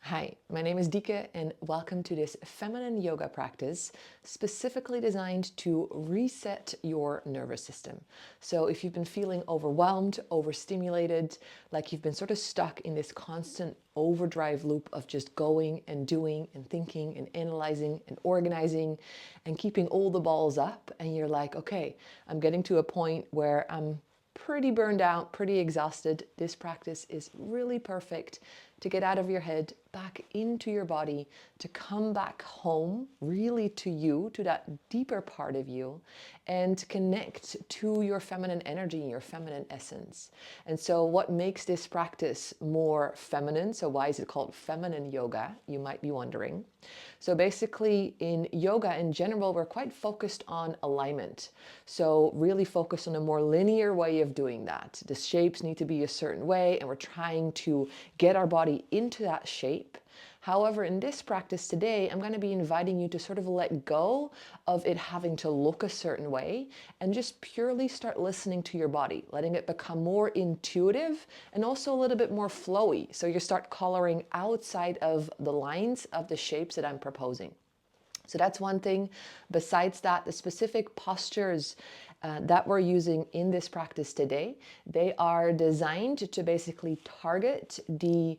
Hi, my name is Dike and welcome to this feminine yoga practice specifically designed to reset your nervous system. So if you've been feeling overwhelmed, overstimulated, like you've been sort of stuck in this constant overdrive loop of just going and doing and thinking and analyzing and organizing and keeping all the balls up, and you're like, okay, I'm getting to a point where I'm pretty burned out, pretty exhausted, this practice is really perfect to get out of your head, back into your body, to come back home, really to you, to that deeper part of you, and connect to your feminine energy, your feminine essence. And so what makes this practice more feminine? So why is it called feminine yoga? You might be wondering. So basically in yoga in general, we're quite focused on alignment. So really focused on a more linear way of doing that. The shapes need to be a certain way and we're trying to get our body into that shape. However, in this practice today, I'm going to be inviting you to sort of let go of it having to look a certain way and just purely start listening to your body, letting it become more intuitive and also a little bit more flowy. So you start coloring outside of the lines of the shapes that I'm proposing. So that's one thing. Besides that, the specific postures that we're using in this practice today, they are designed to basically target the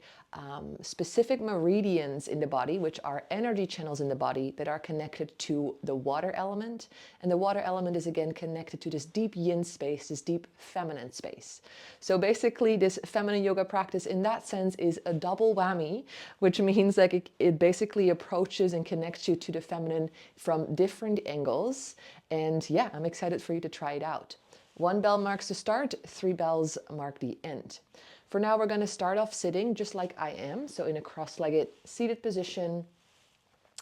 specific meridians in the body, which are energy channels in the body that are connected to the water element. And the water element is again connected to this deep yin space, this deep feminine space. So basically this feminine yoga practice in that sense is a double whammy, which means like it basically approaches and connects you to the feminine from different angles. And yeah, I'm excited for you to try it out. 1 bell marks the start, 3 bells mark the end. For now, we're going to start off sitting just like I am. So in a cross-legged seated position.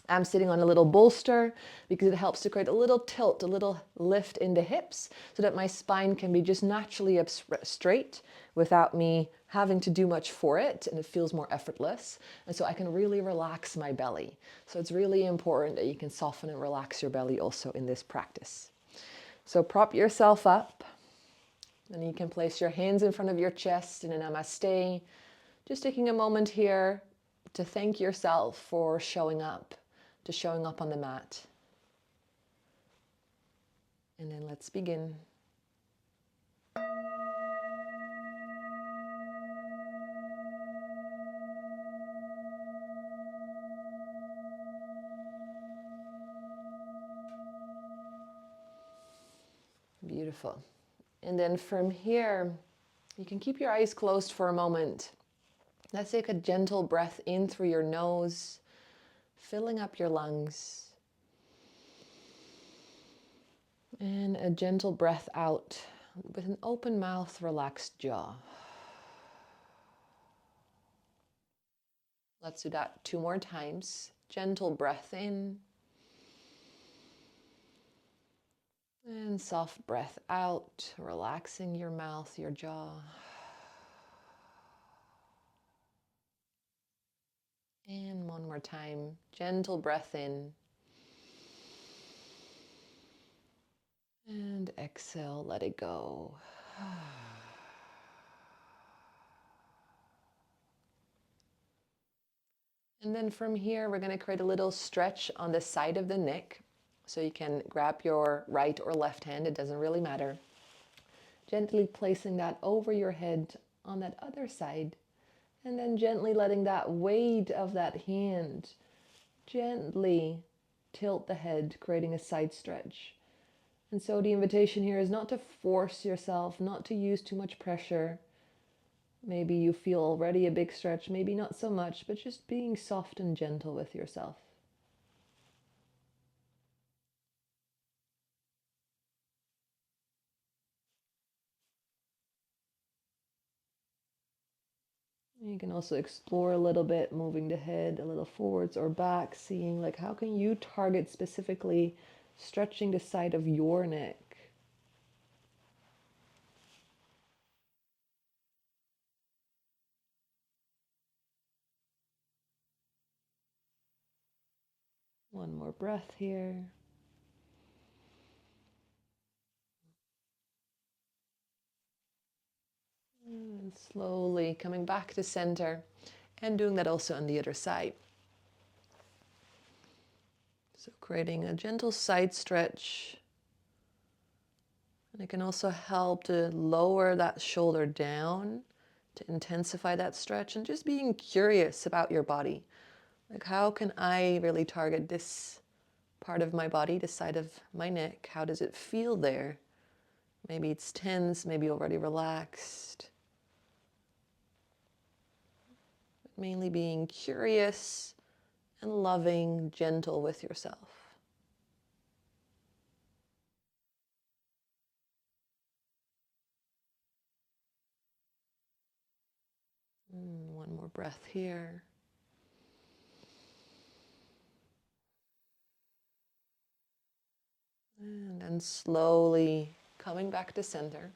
I'm sitting on a little bolster because it helps to create a little tilt, a little lift in the hips so that my spine can be just naturally up straight without me having to do much for it, and it feels more effortless. And so I can really relax my belly. So it's really important that you can soften and relax your belly also in this practice. So prop yourself up. And you can place your hands in front of your chest in a namaste. Just taking a moment here to thank yourself for showing up, to showing up on the mat. And then let's begin. Beautiful. And then from here, you can keep your eyes closed for a moment. Let's take a gentle breath in through your nose, filling up your lungs. And a gentle breath out with an open mouth, relaxed jaw. Let's do that 2 more times. Gentle breath in. And soft breath out, relaxing your mouth, your jaw. And 1 more time, gentle breath in. And exhale, let it go. And then from here, we're going to create a little stretch on the side of the neck. So you can grab your right or left hand, it doesn't really matter. Gently placing that over your head on that other side. And then gently letting that weight of that hand gently tilt the head, creating a side stretch. And so the invitation here is not to force yourself, not to use too much pressure. Maybe you feel already a big stretch, maybe not so much, but just being soft and gentle with yourself. You can also explore a little bit, moving the head a little forwards or back, seeing like how can you target specifically stretching the side of your neck. One more breath here. And slowly coming back to center. And doing that also on the other side. So creating a gentle side stretch. And it can also help to lower that shoulder down, to intensify that stretch, and just being curious about your body. Like, how can I really target this part of my body, the side of my neck? How does it feel there? Maybe it's tense, maybe already relaxed. But mainly being curious and loving, gentle with yourself. One more breath here. And then slowly coming back to center.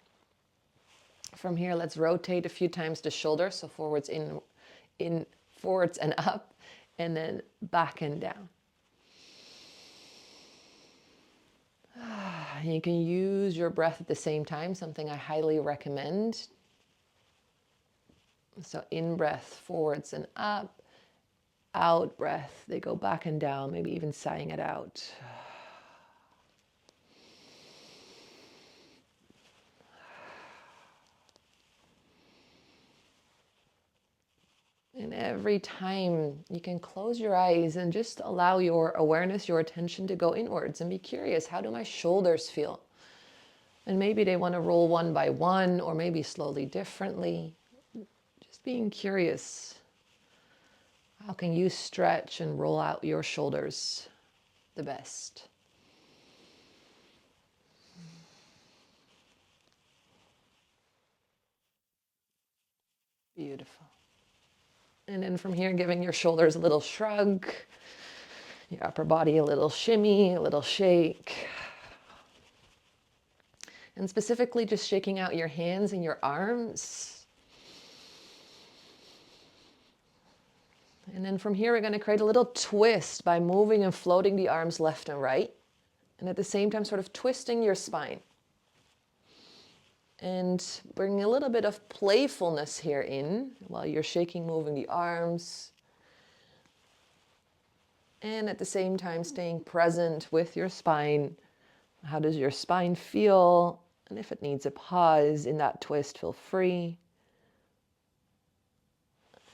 From here, let's rotate a few times the shoulder, so forwards forwards and up, and then back and down. You can use your breath at the same time, something I highly recommend. So in breath, forwards and up, out breath, they go back and down, maybe even sighing it out. And every time you can close your eyes and just allow your awareness, your attention to go inwards and be curious. How do my shoulders feel? And maybe they want to roll one by one, or maybe slowly differently. Just being curious. How can you stretch and roll out your shoulders the best? Beautiful. And then from here, giving your shoulders a little shrug, your upper body a little shimmy, a little shake. And specifically just shaking out your hands and your arms. And then from here, we're going to create a little twist by moving and floating the arms left and right. And at the same time, sort of twisting your spine. And bringing a little bit of playfulness here in while you're shaking, moving the arms. And at the same time, staying present with your spine. How does your spine feel? And if it needs a pause in that twist, feel free.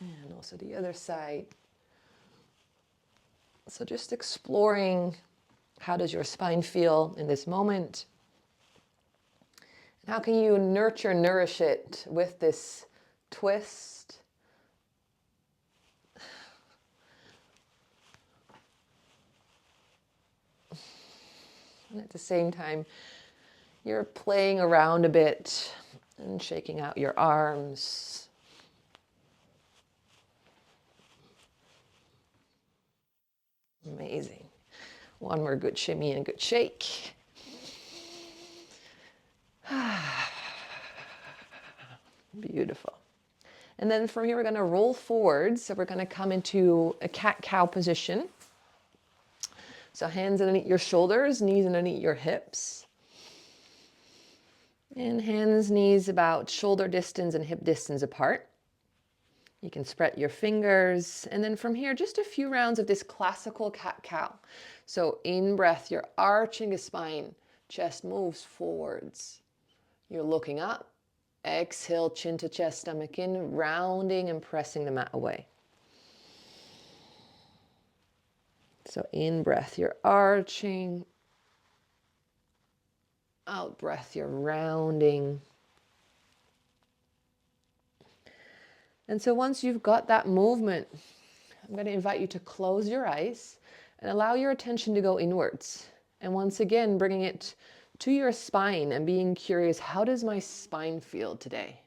And also the other side. So just exploring, how does your spine feel in this moment? And how can you nourish it with this twist? And at the same time, you're playing around a bit and shaking out your arms. Amazing. One more good shimmy and good shake. Beautiful. And then from here, we're going to roll forward. So we're going to come into a cat-cow position. So hands underneath your shoulders, knees underneath your hips. And hands, knees about shoulder distance and hip distance apart. You can spread your fingers. And then from here, just a few rounds of this classical cat-cow. So in breath, you're arching the spine. Chest moves forwards. You're looking up. Exhale, chin to chest, stomach in, rounding and pressing the mat away. So in breath, you're arching. Out breath, you're rounding. And so once you've got that movement, I'm going to invite you to close your eyes and allow your attention to go inwards. And once again, bringing it to your spine and being curious, how does my spine feel today?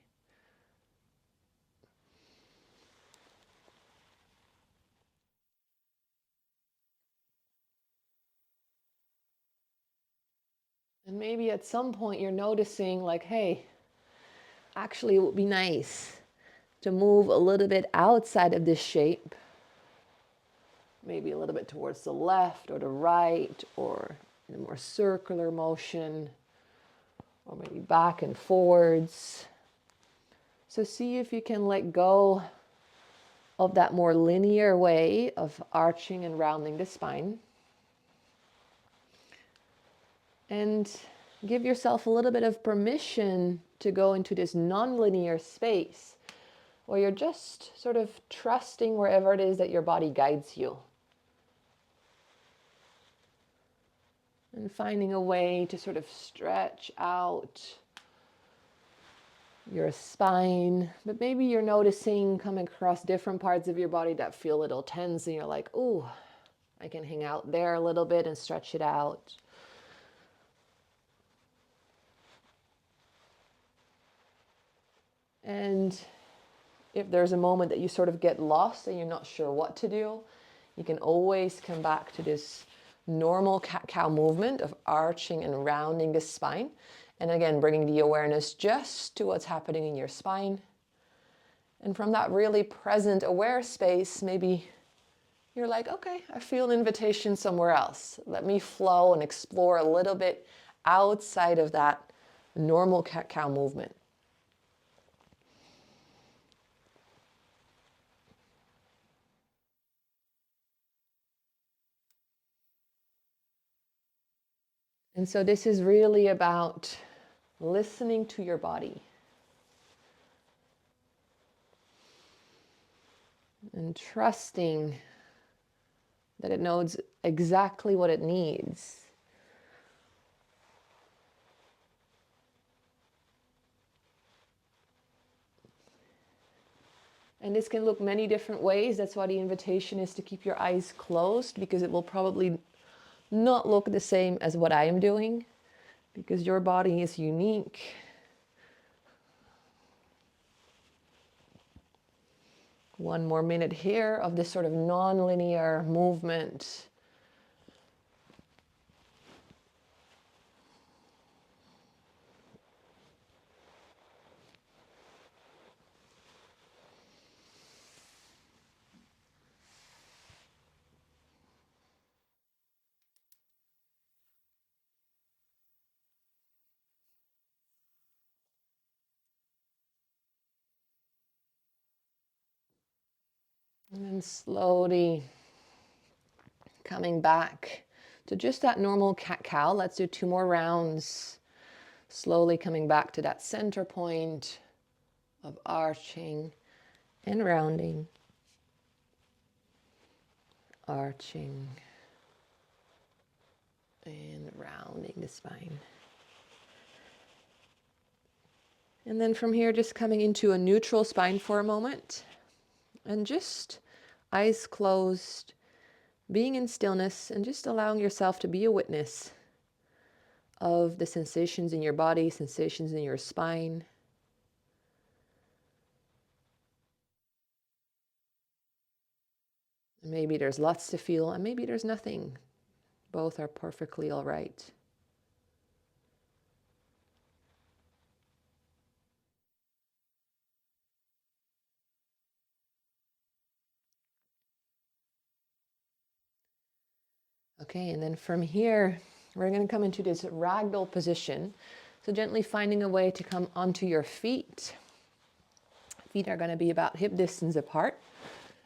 And maybe at some point you're noticing like, hey, actually it would be nice to move a little bit outside of this shape. Maybe a little bit towards the left or the right, or in a more circular motion, or maybe back and forwards. So see if you can let go of that more linear way of arching and rounding the spine. And give yourself a little bit of permission to go into this non-linear space where you're just sort of trusting wherever it is that your body guides you. And finding a way to sort of stretch out your spine. But maybe you're noticing coming across different parts of your body that feel a little tense and you're like, ooh, I can hang out there a little bit and stretch it out. And if there's a moment that you sort of get lost and you're not sure what to do, you can always come back to this normal cat-cow movement of arching and rounding the spine. And again, bringing the awareness just to what's happening in your spine. And from that really present, aware space, maybe you're like, okay, I feel an invitation somewhere else. Let me flow and explore a little bit outside of that normal cat-cow movement. And so this is really about listening to your body and trusting that it knows exactly what it needs. And this can look many different ways. That's why the invitation is to keep your eyes closed, because it will probably not look the same as what I am doing, because your body is unique. One more minute here of this sort of non-linear movement. And then slowly coming back to just that normal cat-cow. Let's do 2 more rounds. Slowly coming back to that center point of arching and rounding. Arching and rounding the spine. And then from here, just coming into a neutral spine for a moment. And just eyes closed, being in stillness and just allowing yourself to be a witness of the sensations in your body, sensations in your spine. Maybe there's lots to feel and maybe there's nothing. Both are perfectly all right. Okay, and then from here, we're going to come into this ragdoll position. So gently finding a way to come onto your feet. Feet are going to be about hip distance apart.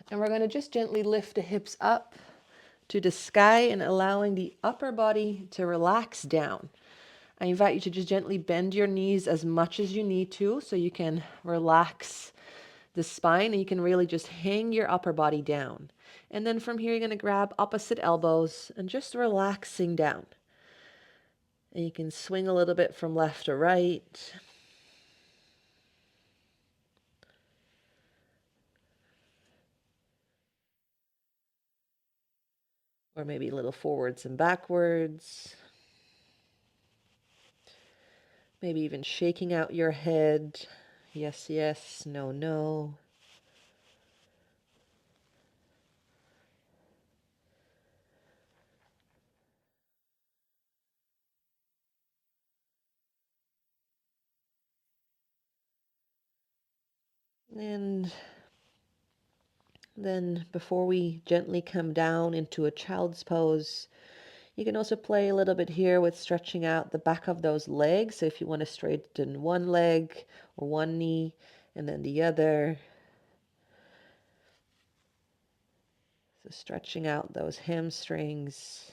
And we're going to just gently lift the hips up to the sky and allowing the upper body to relax down. I invite you to just gently bend your knees as much as you need to so you can relax the spine and you can really just hang your upper body down. And then from here, you're going to grab opposite elbows and just relaxing down. And you can swing a little bit from left to right. Or maybe a little forwards and backwards. Maybe even shaking out your head. Yes, yes, no, no. And then before we gently come down into a child's pose, you can also play a little bit here with stretching out the back of those legs. So if you want to straighten one leg or one knee and then the other. So stretching out those hamstrings.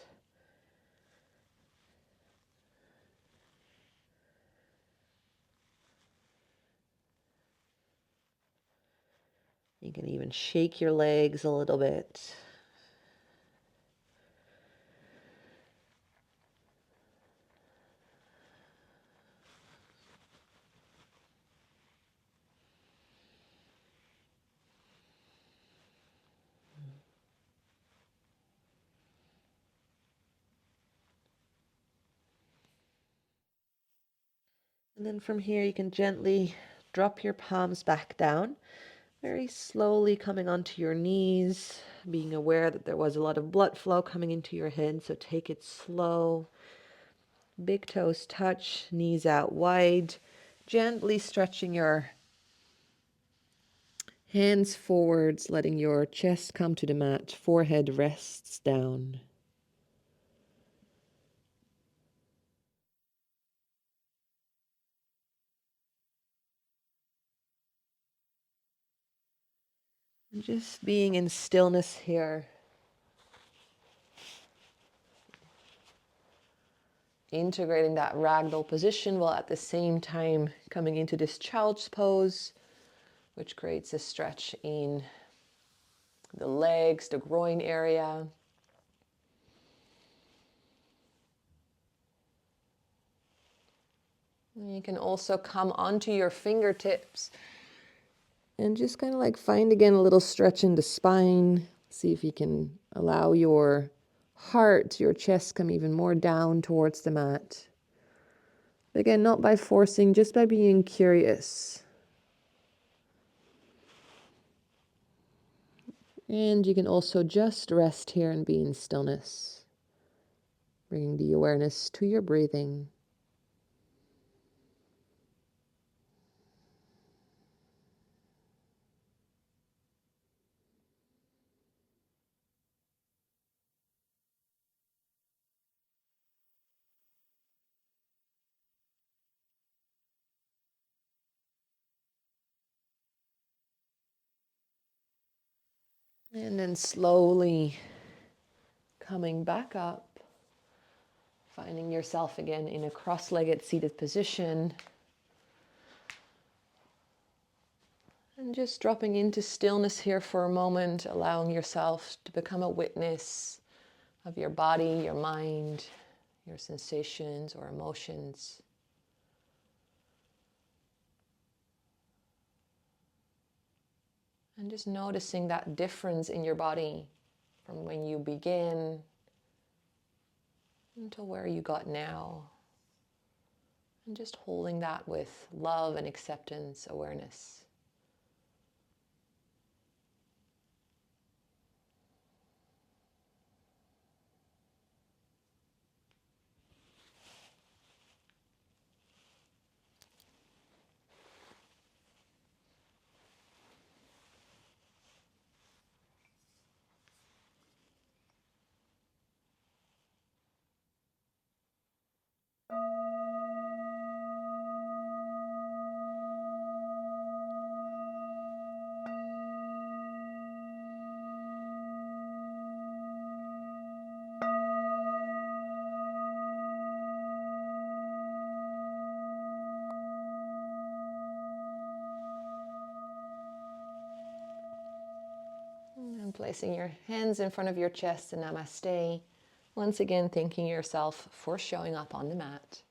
You can even shake your legs a little bit. And then from here, you can gently drop your palms back down, very slowly coming onto your knees, being aware that there was a lot of blood flow coming into your head, so take it slow. Big toes touch, knees out wide, gently stretching your hands forwards, letting your chest come to the mat, forehead rests down. And just being in stillness here. Integrating that ragdoll position while at the same time coming into this child's pose, which creates a stretch in the legs, the groin area. And you can also come onto your fingertips and just kind of like find again a little stretch in the spine. See if you can allow your heart, your chest come even more down towards the mat. Again, not by forcing, just by being curious. And you can also just rest here and be in stillness, bringing the awareness to your breathing. And then slowly coming back up, finding yourself again in a cross-legged seated position. And just dropping into stillness here for a moment, allowing yourself to become a witness of your body, your mind, your sensations or emotions. And just noticing that difference in your body from when you begin until where you got now. And just holding that with love and acceptance, awareness. And placing your hands in front of your chest in Namaste. Once again, thanking yourself for showing up on the mat.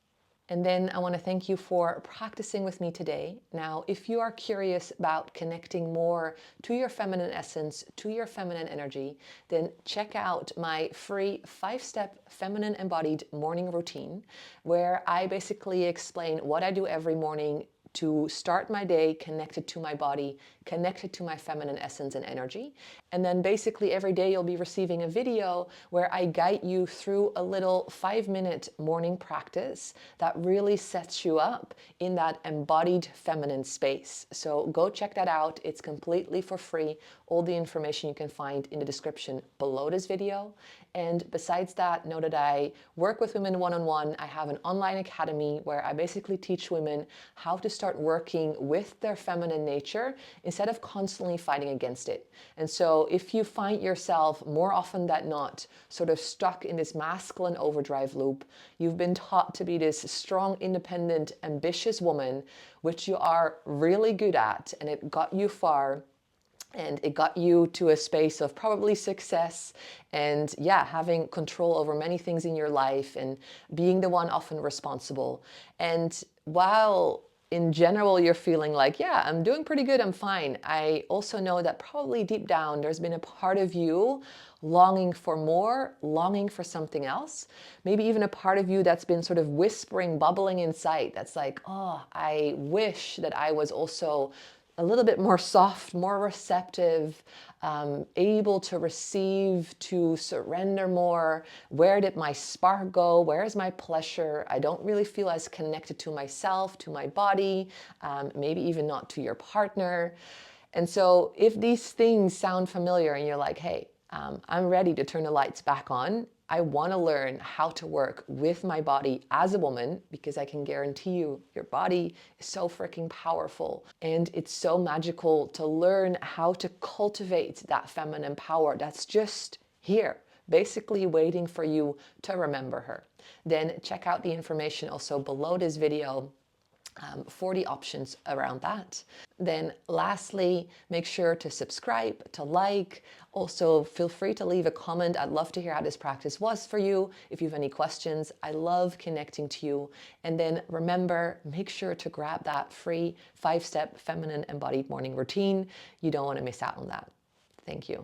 And then I want to thank you for practicing with me today. Now, if you are curious about connecting more to your feminine essence, to your feminine energy, then check out my free 5-step feminine embodied morning routine, where I basically explain what I do every morning to start my day connected to my body, connected to my feminine essence and energy. And then basically every day you'll be receiving a video where I guide you through a little 5-minute morning practice that really sets you up in that embodied feminine space. So go check that out. It's completely for free. All the information you can find in the description below this video. And besides that, know that I work with women one-on-one. I have an online academy where I basically teach women how to start start working with their feminine nature instead of constantly fighting against it. And so if you find yourself more often than not sort of stuck in this masculine overdrive loop, you've been taught to be this strong, independent, ambitious woman, which you are really good at, and it got you far. And it got you to a space of probably success and, yeah, having control over many things in your life and being the one often responsible. And while in general you're feeling like, yeah, I'm doing pretty good, I'm fine, I also know that probably deep down there's been a part of you longing for more, longing for something else. Maybe even a part of you that's been sort of whispering, bubbling inside. That's like, oh, I wish that I was also a little bit more soft, more receptive, able to receive, to surrender more. Where did my spark go? Where is my pleasure? I don't really feel as connected to myself, to my body, maybe even not to your partner. And so if these things sound familiar and you're like, hey, I'm ready to turn the lights back on, I want to learn how to work with my body as a woman, because I can guarantee you, your body is so freaking powerful. And it's so magical to learn how to cultivate that feminine power that's just here, basically waiting for you to remember her. Then check out the information also below this video for the options around that. Then lastly, make sure to subscribe, to like. Also, feel free to leave a comment. I'd love to hear how this practice was for you. If you have any questions, I love connecting to you. And then remember, make sure to grab that free 5-step feminine embodied morning routine. You don't want to miss out on that. Thank you.